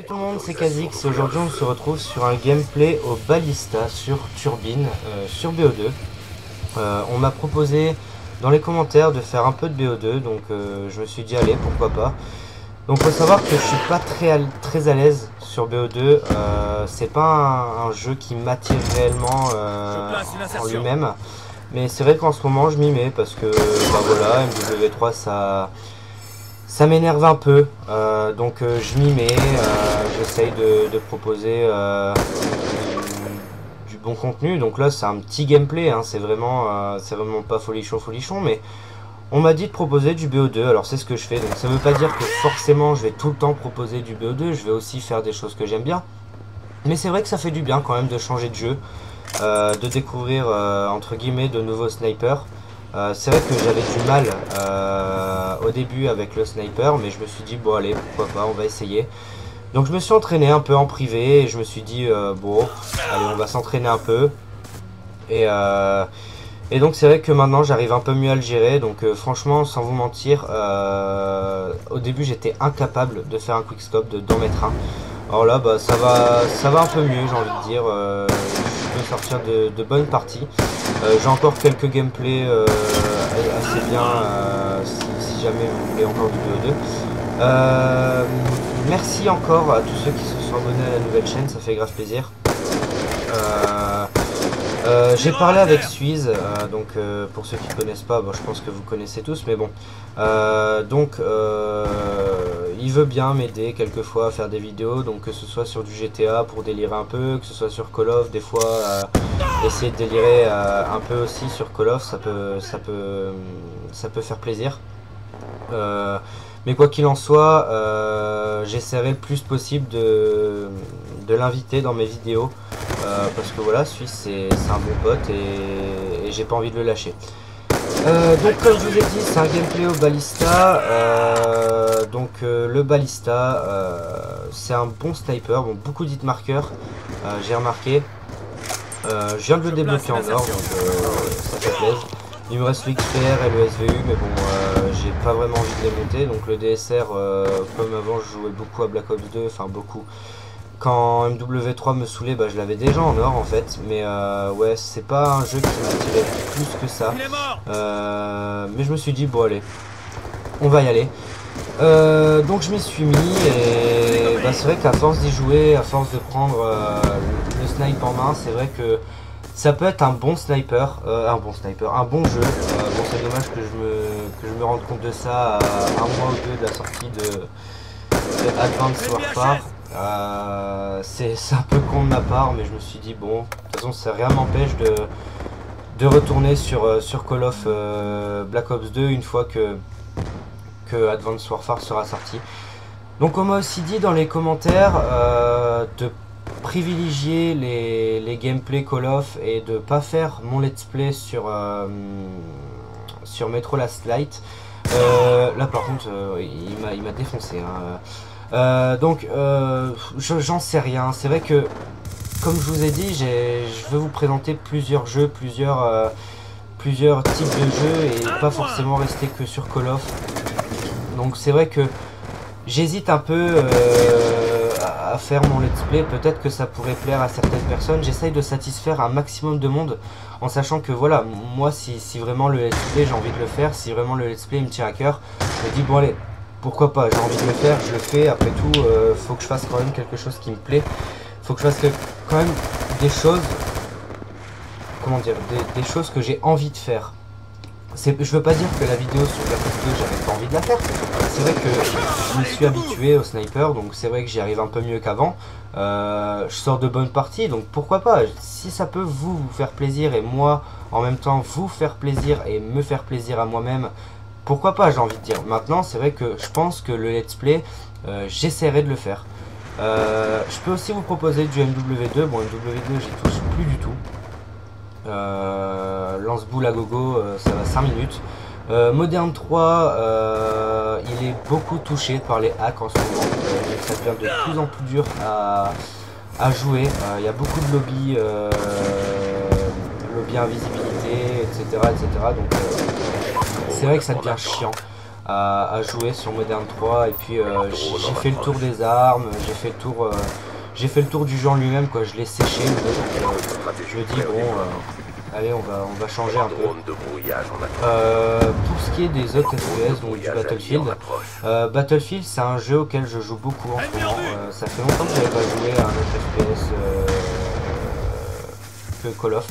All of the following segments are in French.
tout le monde, c'est Kha'Zix. Aujourd'hui on se retrouve sur un gameplay au Ballista sur Turbine, sur BO2. On m'a proposé dans les commentaires de faire un peu de BO2, donc je me suis dit allez, pourquoi pas. Donc faut savoir que je suis pas très à l'aise sur BO2, c'est pas un jeu qui m'attire réellement en lui-même. Mais c'est vrai qu'en ce moment je m'y mets parce que bah voilà, MW3 ça m'énerve un peu, donc je m'y mets, j'essaye de proposer du bon contenu. Donc là c'est un petit gameplay, hein, c'est vraiment pas folichon, mais on m'a dit de proposer du BO2, alors c'est ce que je fais. Donc ça veut pas dire que forcément je vais tout le temps proposer du BO2, je vais aussi faire des choses que j'aime bien. Mais c'est vrai que ça fait du bien quand même de changer de jeu, de découvrir entre guillemets de nouveaux snipers. C'est vrai que j'avais du mal au début avec le sniper, mais je me suis dit bon allez, pourquoi pas, on va essayer. Donc je me suis entraîné un peu en privé et je me suis dit bon allez, on va s'entraîner un peu. Et donc c'est vrai que maintenant j'arrive un peu mieux à le gérer. Donc franchement, sans vous mentir, au début j'étais incapable de faire un quickscope, d'en mettre un. Alors là bah ça va un peu mieux, j'ai envie de dire. Je peux sortir de bonnes parties. J'ai encore quelques gameplays assez bien si jamais vous voulez encore du BO2. Merci encore à tous ceux qui se sont abonnés à la nouvelle chaîne, ça fait grave plaisir. J'ai parlé avec Suisse, donc pour ceux qui ne connaissent pas, bon, je pense que vous connaissez tous, mais bon. Il veut bien m'aider quelquefois à faire des vidéos, donc que ce soit sur du GTA pour délirer un peu, que ce soit sur Call of, des fois essayer de délirer un peu aussi sur Call of, ça peut faire plaisir. Mais quoi qu'il en soit, j'essaierai le plus possible de l'inviter dans mes vidéos, parce que voilà, Suisse c'est un bon pote et j'ai pas envie de le lâcher. Donc comme je vous ai dit, c'est un gameplay au Ballista. Le Ballista, c'est un bon sniper, bon, beaucoup d'hitmarkers, j'ai remarqué. Je viens de le débloquer en or, donc ça fait plaisir. Il me reste le XPR et le SVU, mais bon, j'ai pas vraiment envie de les monter. Donc le DSR, comme avant, je jouais beaucoup à Black Ops 2, enfin beaucoup. Quand MW3 me saoulait, bah, je l'avais déjà en or en fait. Mais ouais, c'est pas un jeu qui m'attirait plus que ça. Mais je me suis dit, bon allez, on va y aller. Donc je m'y suis mis et bah, c'est vrai qu'à force d'y jouer, à force de prendre le snipe en main, c'est vrai que ça peut être un bon sniper, un bon jeu. Bon, c'est dommage que je me rende compte de ça à un mois ou deux de la sortie de Advanced Warfare. C'est un peu con de ma part, mais je me suis dit bon, de toute façon ça rien m'empêche de retourner sur Call of Black Ops 2 une fois que Advanced Warfare sera sorti. Donc on m'a aussi dit dans les commentaires de privilégier les gameplays Call of et de pas faire mon let's play sur Metro Last Light. Là par contre il m'a défoncé, hein. J'en sais rien. C'est vrai que comme je vous ai dit, je veux vous présenter plusieurs jeux, plusieurs types de jeux et pas forcément rester que sur Call of. Donc c'est vrai que j'hésite un peu à faire mon let's play. Peut-être que ça pourrait plaire à certaines personnes. J'essaye de satisfaire un maximum de monde en sachant que voilà, moi si vraiment le let's play j'ai envie de le faire, si vraiment le let's play me tient à cœur, je me dis bon allez, pourquoi pas, j'ai envie de le faire, je le fais. Après tout, faut que je fasse quand même quelque chose qui me plaît. Faut que je fasse quand même des choses, comment dire, des choses que j'ai envie de faire. Je veux pas dire que la vidéo sur Black Ops 2 j'avais pas envie de la faire. C'est vrai que je me suis habitué au sniper, donc c'est vrai que j'y arrive un peu mieux qu'avant. Je sors de bonnes parties, donc pourquoi pas. Si ça peut vous faire plaisir et moi en même temps vous faire plaisir et me faire plaisir à moi-même, pourquoi pas, j'ai envie de dire. Maintenant c'est vrai que je pense que le let's play, j'essaierai de le faire. Je peux aussi vous proposer du MW2. Bon, MW2 j'y touche plus du tout. Lance-boule à gogo, ça va 5 minutes. Modern 3, il est beaucoup touché par les hacks en ce moment. Ça devient de plus en plus dur à jouer. Il y a beaucoup de lobby invisibilité, etc. Donc c'est vrai que ça devient chiant. à jouer sur Modern 3 et puis j'ai fait le tour des armes, j'ai fait le tour du jeu en lui-même quoi, je l'ai séché donc je me dis bon allez on va changer un peu. Pour ce qui est des autres FPS donc du Battlefield, Battlefield c'est un jeu auquel je joue beaucoup en ce moment, ça fait longtemps que j'avais pas joué à un autre FPS que Call of.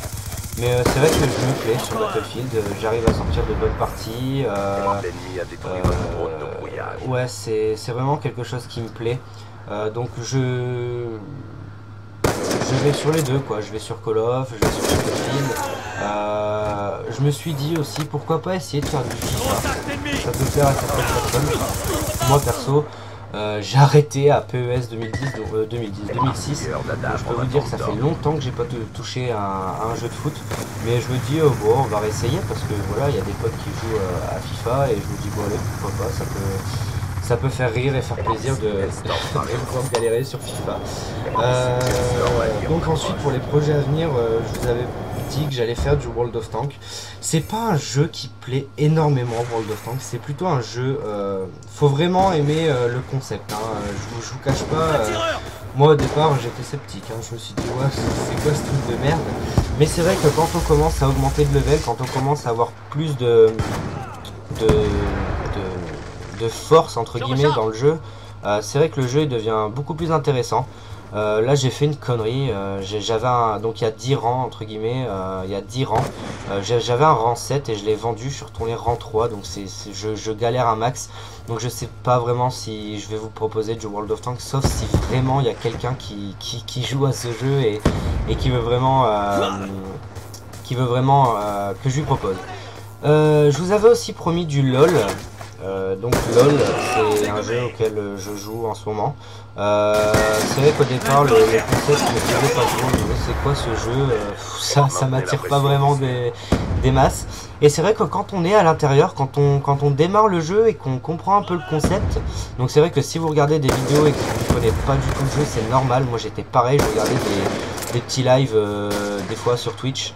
Mais c'est vrai que je me plais sur Battlefield, j'arrive à sortir de bonnes parties, ouais c'est vraiment quelque chose qui me plaît, donc je vais sur les deux quoi, je vais sur Call of, je vais sur Battlefield, je me suis dit aussi pourquoi pas essayer de faire du FIFA, ça peut faire à certaines personnes, moi perso. J'ai arrêté à PES 2006, donc je peux vous dire que ça fait longtemps que j'ai pas touché à un jeu de foot, mais je me dis bon on va réessayer parce que voilà il y a des potes qui jouent à FIFA et je me dis bon allez pourquoi pas, ça peut faire rire et faire plaisir de galérer sur FIFA. Donc ensuite pour les projets à venir, je vous avais dit que j'allais faire du World of Tanks. C'est pas un jeu qui plaît énormément World of Tanks, c'est plutôt un jeu, faut vraiment aimer le concept, hein. Je vous cache pas, moi au départ j'étais sceptique, hein. Je me suis dit ouais c'est quoi ce truc de merde, mais c'est vrai que quand on commence à augmenter de level, quand on commence à avoir plus de force entre guillemets dans le jeu, c'est vrai que le jeu il devient beaucoup plus intéressant. Là j'ai fait une connerie, donc il y a 10 rangs entre guillemets, il y a 10 rangs, j'avais un rang 7 et je l'ai vendu, je suis retourné rang 3, donc je galère un max, donc je sais pas vraiment si je vais vous proposer du World of Tanks, sauf si vraiment il y a quelqu'un qui joue à ce jeu et qui veut vraiment, que je lui propose. Je vous avais aussi promis du LOL. Donc LOL c'est un jeu auquel je joue en ce moment. C'est vrai qu'au départ le concept me disait pas trop, c'est quoi ce jeu, ça m'attire pas vraiment des masses. Et c'est vrai que quand on est à l'intérieur, quand on démarre le jeu et qu'on comprend un peu le concept, donc c'est vrai que si vous regardez des vidéos et que vous ne connaissez pas du tout le jeu, c'est normal, moi j'étais pareil, je regardais des petits lives des fois sur Twitch.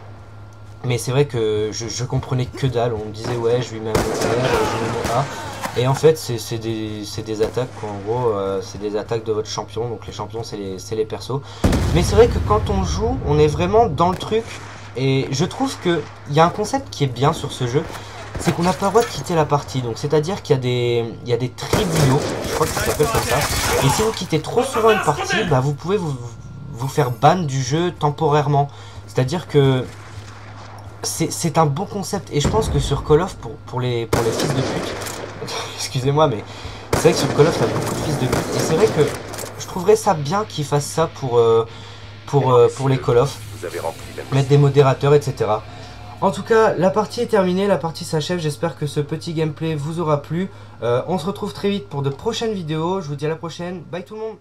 Mais c'est vrai que je comprenais que dalle, on me disait ouais je lui mets un R, je lui mets un A. Et en fait c'est des attaques quoi. En gros c'est des attaques de votre champion, donc les champions c'est les persos. Mais c'est vrai que quand on joue, on est vraiment dans le truc. Et je trouve qu'il y a un concept qui est bien sur ce jeu, c'est qu'on n'a pas le droit de quitter la partie. Donc c'est à dire qu'il y a des tribunaux, je crois que ça s'appelle comme ça. Et si vous quittez trop souvent une partie, bah, vous pouvez vous faire ban du jeu temporairement. C'est à dire que c'est un bon concept et je pense que sur Call of pour les fils de pute excusez-moi mais c'est vrai que sur Call of il y a beaucoup de fils de pute et c'est vrai que je trouverais ça bien qu'ils fassent ça pour les Call of, mettre des modérateurs etc. En tout cas la partie est terminée, la partie s'achève, j'espère que ce petit gameplay vous aura plu, on se retrouve très vite pour de prochaines vidéos, je vous dis à la prochaine, bye tout le monde.